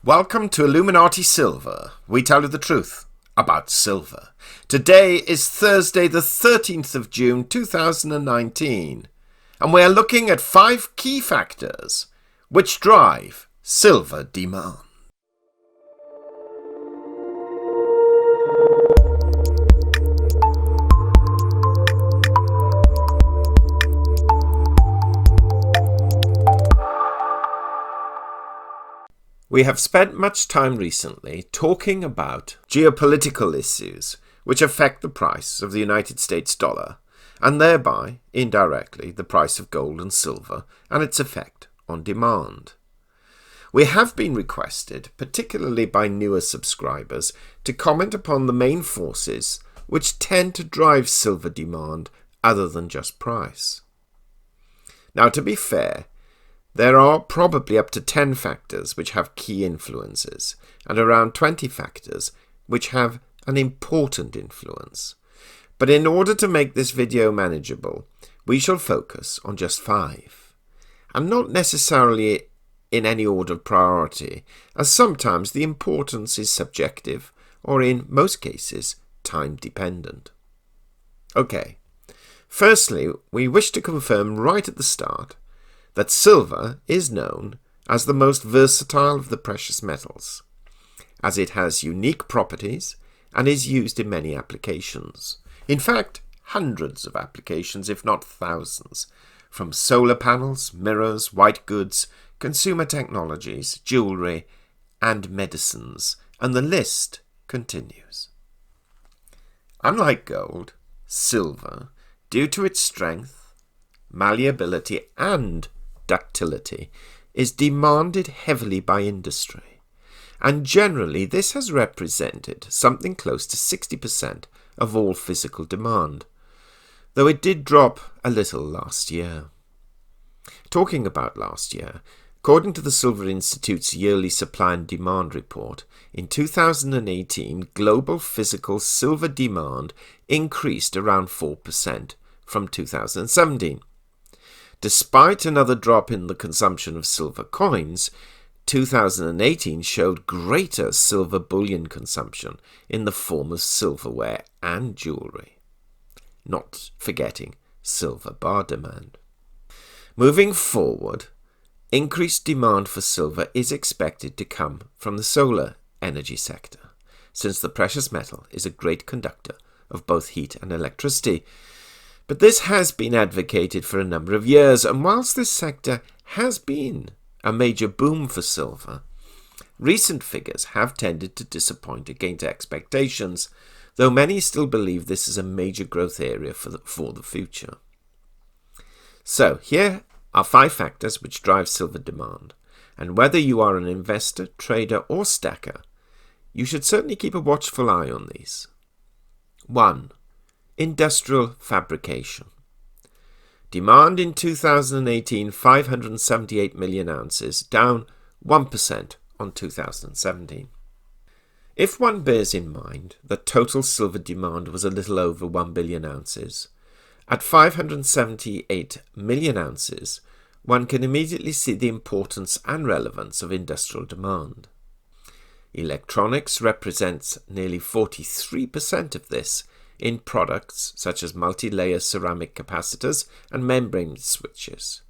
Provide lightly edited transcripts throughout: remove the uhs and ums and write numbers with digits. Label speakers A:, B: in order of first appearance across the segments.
A: Welcome to Illuminati Silver. We tell you the truth about silver. Today is Thursday the 13th of June 2019, and we are looking at 5 key factors which drive silver demand. We have spent much time recently talking about geopolitical issues which affect the price of the United States dollar and thereby, indirectly, the price of gold and silver and its effect on demand. We have been requested, particularly by newer subscribers, to comment upon the main forces which tend to drive silver demand other than just price. Now, to be fair, there are probably up to 10 factors which have key influences, and around 20 factors which have an important influence. But in order to make this video manageable, we shall focus on just 5, and not necessarily in any order of priority, as sometimes the importance is subjective, or in most cases, time-dependent. Okay, firstly, we wish to confirm right at the start that silver is known as the most versatile of the precious metals, as it has unique properties and is used in many applications. In fact, hundreds of applications, if not thousands, from solar panels, mirrors, white goods, consumer technologies, jewellery, and medicines, and the list continues. Unlike gold, silver, due to its strength, malleability, and ductility, is demanded heavily by industry, and generally this has represented something close to 60% of all physical demand, though it did drop a little last year. Talking about last year, according to the Silver Institute's yearly supply and demand report, in 2018 global physical silver demand increased around 4% from 2017. Despite another drop in the consumption of silver coins, 2018 showed greater silver bullion consumption in the form of silverware and jewellery, not forgetting silver bar demand. Moving forward, increased demand for silver is expected to come from the solar energy sector, since the precious metal is a great conductor of both heat and electricity. But this has been advocated for a number of years, and whilst this sector has been a major boom for silver, recent figures have tended to disappoint against expectations, though many still believe this is a major growth area for the future. So, here are 5 factors which drive silver demand, and whether you are an investor, trader, or stacker, you should certainly keep a watchful eye on these. 1. Industrial fabrication. Demand in 2018, 578 million ounces, down 1% on 2017. If one bears in mind that total silver demand was a little over 1 billion ounces, at 578 million ounces, one can immediately see the importance and relevance of industrial demand. Electronics represents nearly 43% of this, in products such as multi-layer ceramic capacitors and membrane switches,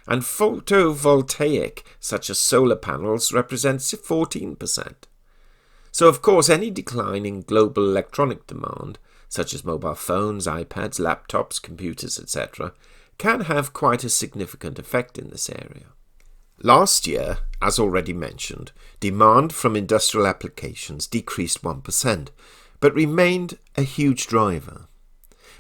A: and photovoltaic such as solar panels represents 14%. So of course any decline in global electronic demand, such as mobile phones, iPads, laptops, computers, etc., can have quite a significant effect in this area. Last year, as already mentioned, demand from industrial applications decreased 1%, but remained a huge driver.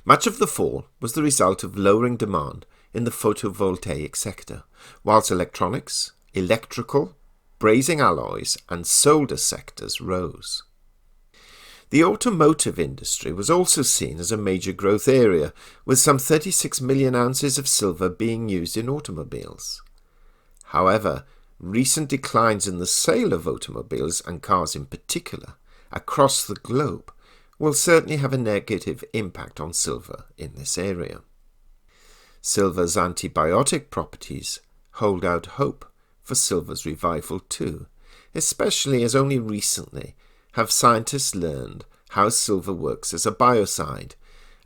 A: Much of the fall was the result of lowering demand in the photovoltaic sector, whilst electronics, electrical, brazing alloys and solder sectors rose. The automotive industry was also seen as a major growth area, with some 36 million ounces of silver being used in automobiles. However, recent declines in the sale of automobiles, and cars in particular, across the globe will certainly have a negative impact on silver in this area. Silver's antibiotic properties hold out hope for silver's revival too, especially as only recently have scientists learned how silver works as a biocide,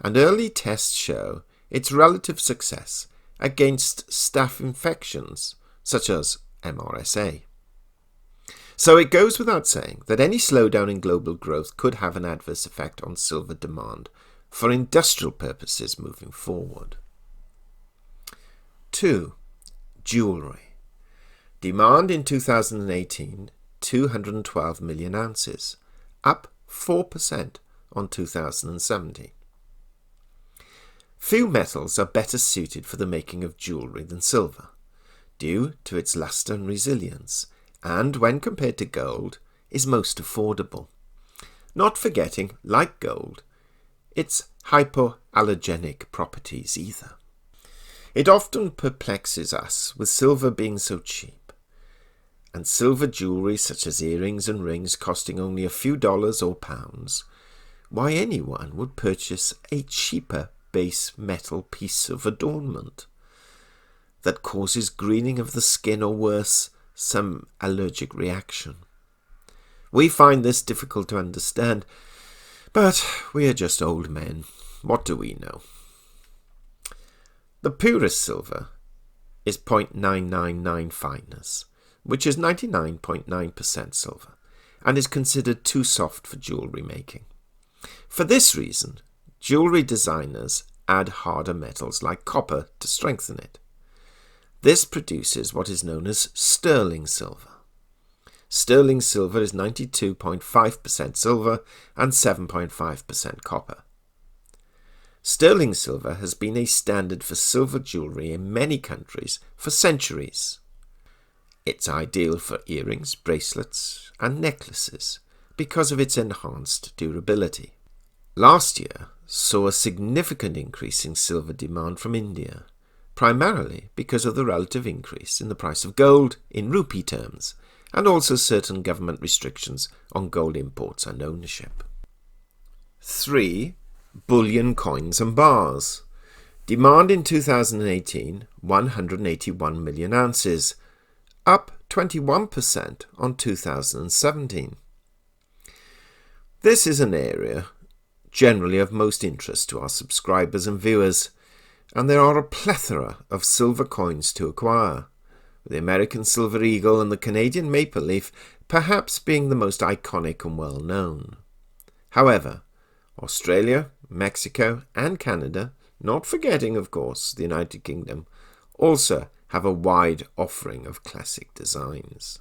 A: and early tests show its relative success against staph infections such as MRSA. So it goes without saying that any slowdown in global growth could have an adverse effect on silver demand for industrial purposes moving forward. 2. Jewellery. Demand in 2018, 212 million ounces, up 4% on 2017. Few metals are better suited for the making of jewellery than silver, due to its lustre and resilience, and when compared to gold, is most affordable. Not forgetting, like gold, its hypoallergenic properties either. It often perplexes us with silver being so cheap, and silver jewellery such as earrings and rings costing only a few dollars or pounds, why anyone would purchase a cheaper base metal piece of adornment that causes greening of the skin or worse, some allergic reaction. We find this difficult to understand, but we are just old men. What do we know? The purest silver is 0.999 fineness, which is 99.9% silver, and is considered too soft for jewellery making. For this reason, jewellery designers add harder metals like copper to strengthen it. This produces what is known as sterling silver. Sterling silver is 92.5% silver and 7.5% copper. Sterling silver has been a standard for silver jewellery in many countries for centuries. It's ideal for earrings, bracelets, and necklaces because of its enhanced durability. Last year saw a significant increase in silver demand from India, primarily because of the relative increase in the price of gold in rupee terms, and also certain government restrictions on gold imports and ownership. 3. Bullion coins and bars. Demand in 2018, 181 million ounces, up 21% on 2017. This is an area generally of most interest to our subscribers and viewers, and there are a plethora of silver coins to acquire, with the American Silver Eagle and the Canadian Maple Leaf perhaps being the most iconic and well known. However, Australia, Mexico and Canada, not forgetting of course the United Kingdom, also have a wide offering of classic designs.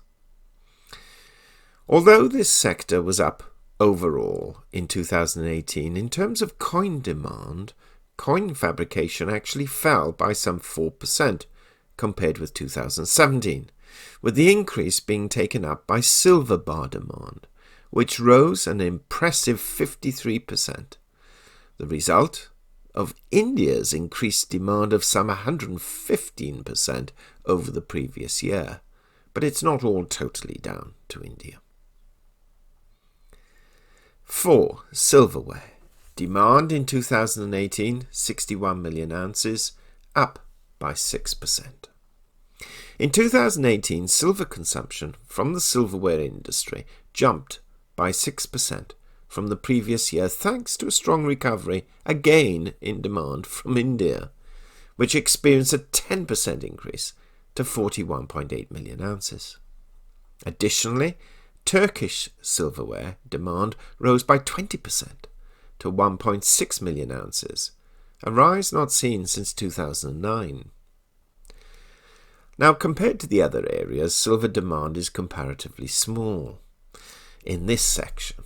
A: Although this sector was up overall in 2018, in terms of coin demand, coin fabrication actually fell by some 4% compared with 2017, with the increase being taken up by silver bar demand, which rose an impressive 53%. The result of India's increased demand of some 115% over the previous year, but it's not all totally down to India. 4. Silverware. Demand in 2018, 61 million ounces, up by 6%. In 2018, silver consumption from the silverware industry jumped by 6% from the previous year thanks to a strong recovery again in demand from India, which experienced a 10% increase to 41.8 million ounces. Additionally, Turkish silverware demand rose by 20% to 1.6 million ounces, a rise not seen since 2009. Now, compared to the other areas, silver demand is comparatively small in this section,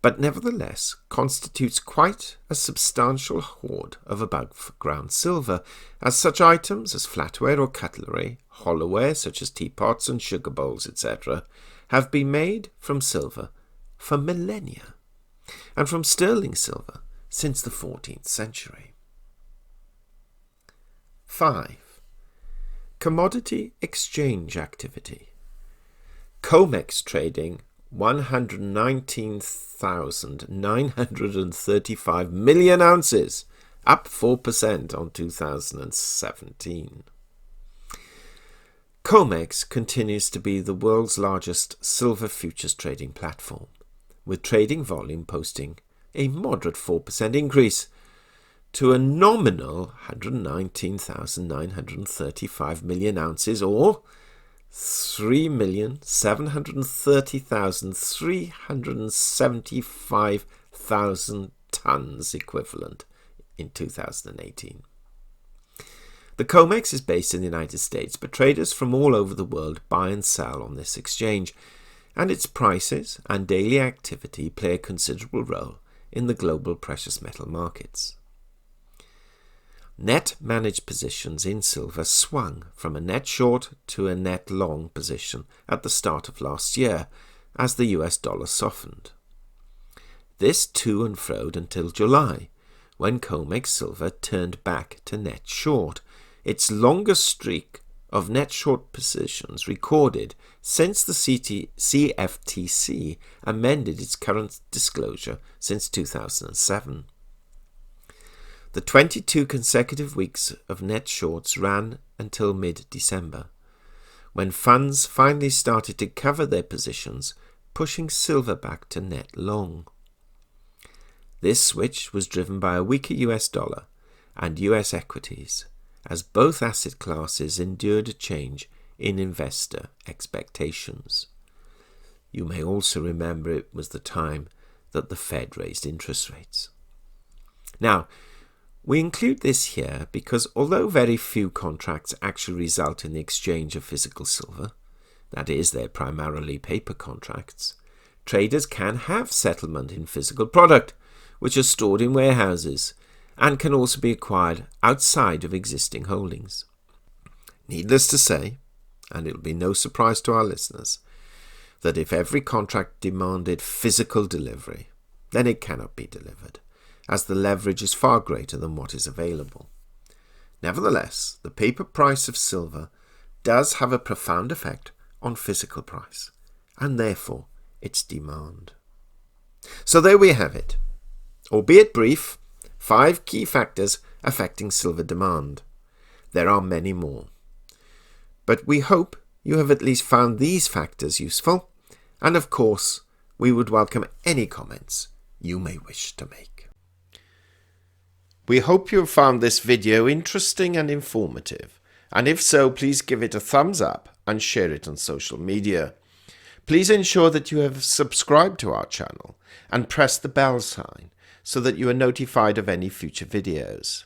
A: but nevertheless constitutes quite a substantial hoard of above-ground silver, as such items as flatware or cutlery, hollowware such as teapots and sugar bowls, etc., have been made from silver for millennia, and from sterling silver since the 14th century. 5. Commodity exchange activity. COMEX trading 119,935 million ounces, up 4% on 2017. COMEX continues to be the world's largest silver futures trading platform, with trading volume posting a moderate 4% increase to a nominal 119,935 million ounces, or 3,730,375,000 tons equivalent in 2018. The COMEX is based in the United States, but traders from all over the world buy and sell on this exchange, and its prices and daily activity play a considerable role in the global precious metal markets. Net managed positions in silver swung from a net short to a net long position at the start of last year as the US dollar softened. This to and froed until July, when COMEX silver turned back to net short, its longest streak of net short positions recorded since the CFTC amended its current disclosure since 2007. The 22 consecutive weeks of net shorts ran until mid-December, when funds finally started to cover their positions, pushing silver back to net long. This switch was driven by a weaker US dollar and US equities, as both asset classes endured a change in investor expectations. You may also remember it was the time that the Fed raised interest rates. Now, we include this here because although very few contracts actually result in the exchange of physical silver, that is, they're primarily paper contracts, traders can have settlement in physical product, which are stored in warehouses and can also be acquired outside of existing holdings. Needless to say, and it'll be no surprise to our listeners, that if every contract demanded physical delivery, then it cannot be delivered, as the leverage is far greater than what is available. Nevertheless, the paper price of silver does have a profound effect on physical price, and therefore its demand. So there we have it. Albeit brief, 5 key factors affecting silver demand. There are many more. But we hope you have at least found these factors useful, and of course, we would welcome any comments you may wish to make. We hope you have found this video interesting and informative, and if so, please give it a thumbs up and share it on social media. Please ensure that you have subscribed to our channel and press the bell sign so that you are notified of any future videos.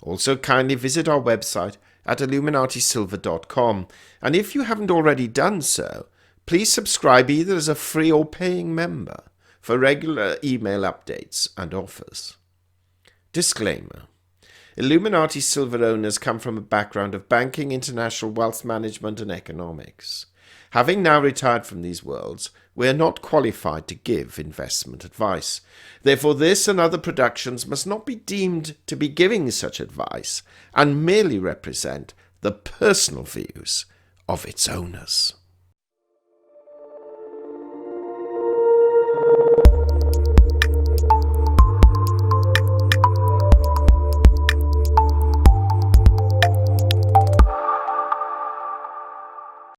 A: Also, kindly visit our website at illuminatisilver.com, and if you haven't already done so, please subscribe either as a free or paying member for regular email updates and offers. Disclaimer: Illuminati Silver owners come from a background of banking, international wealth management and economics. Having now retired from these worlds, we are not qualified to give investment advice. Therefore, this and other productions must not be deemed to be giving such advice and merely represent the personal views of its owners.